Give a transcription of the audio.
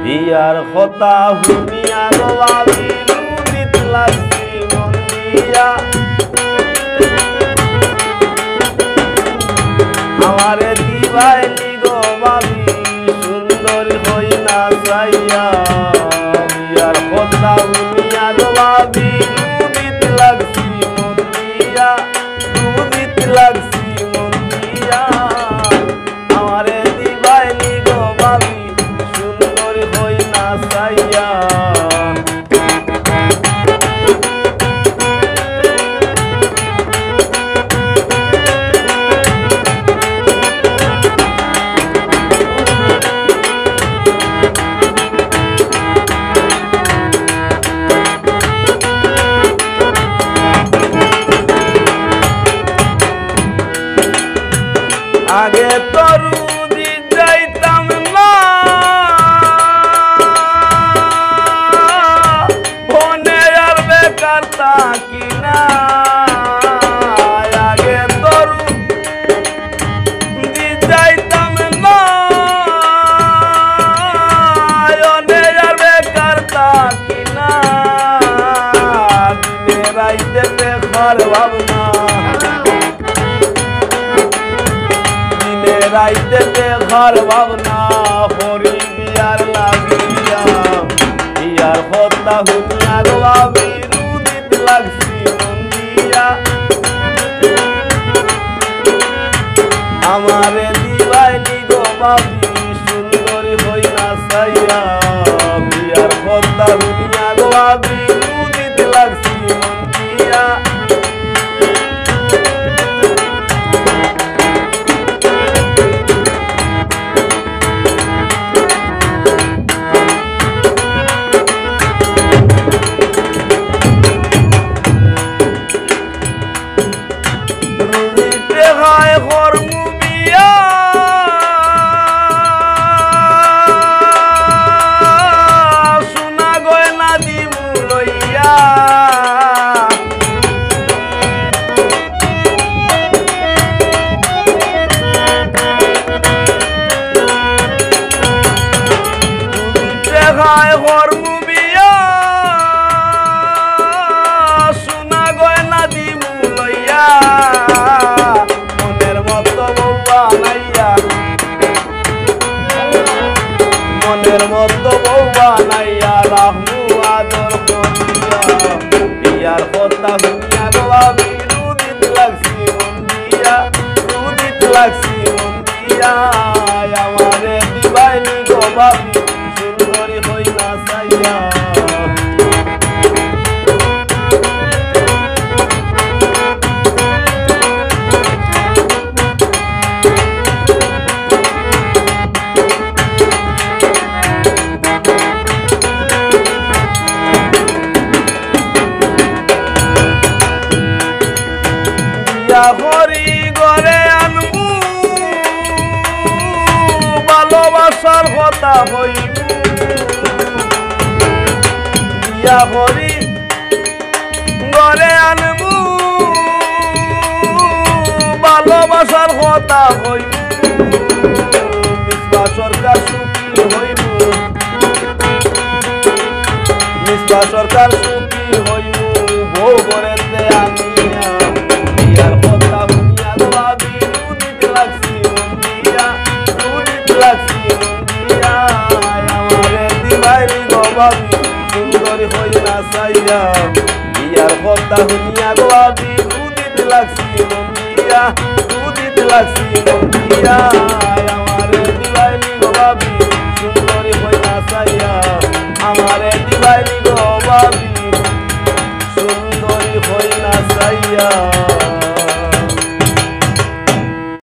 বিয়ার কথা শুনিয়া গো ভাবি রুদিত লাগছি মন দিয়া আমারে দিবাইলি গো ভাবি সুন্দর হই না চাইয়া বিয়ার কথা শুনিয়া গো ভাবি রুদিত লাগছি মন দিয়া রুদিত লাগছি মন দিয়া আমারে দিবাইলি গো ভাবি সুন্দর হই না চাইয়া আগে তো রুদি যাইতাম না ফোনে আর বেকার থাকি না আগে তো রুদি যাইতাম না ফোনে আর বেকার থাকি না দিনে রাইতে বেকার ভাবনা রাইতে বেঘর ভাবনা হরি বিয়ার লাগিয়া বিয়ার কথা শুনিয়া গো ভাবি রুদিত লাগছি মন দিয়া আমারে দিবাইলি গো ভাবি সুন্দরী হই না চাইয়া বিয়ার কথা শুনিয়া গো ভাবি রুদিত লাগছি মন দিয়া মনের মতো বউ বানাইয়া রাহমু আদর করিয়া বিয়ার কথা শুনিয়া গো ভাবি রুদিত লাগছি মন দিয়া রুদিত লাগছি মন দিয়া আমারে দিবাইলি গো ভাবি সুন্দরী হই না চাইয়া হরি ঘরে আনবু ভালোবাসার কথা হইবু বিয়া হরি ঘরে আনবু ভালোবাসার কথা হইবু মিসবা সরকার সুখী হইবু মিসবা সরকার সুখী হইবু বউ ঘরেতে আনিয়া বিয়ার কথা শুনিয়া গো ভাবি রুদিত লাগছি মন দিয়া রুদিত লাগছি মন দিয়া আমারে দিবাইলি গো ভাবি সুন্দরী হই না চাইয়া বিয়ার কথা শুনিয়া গো ভাবি রুদিত লাগছি মন দিয়া রুদিত লাগছি মন দিয়া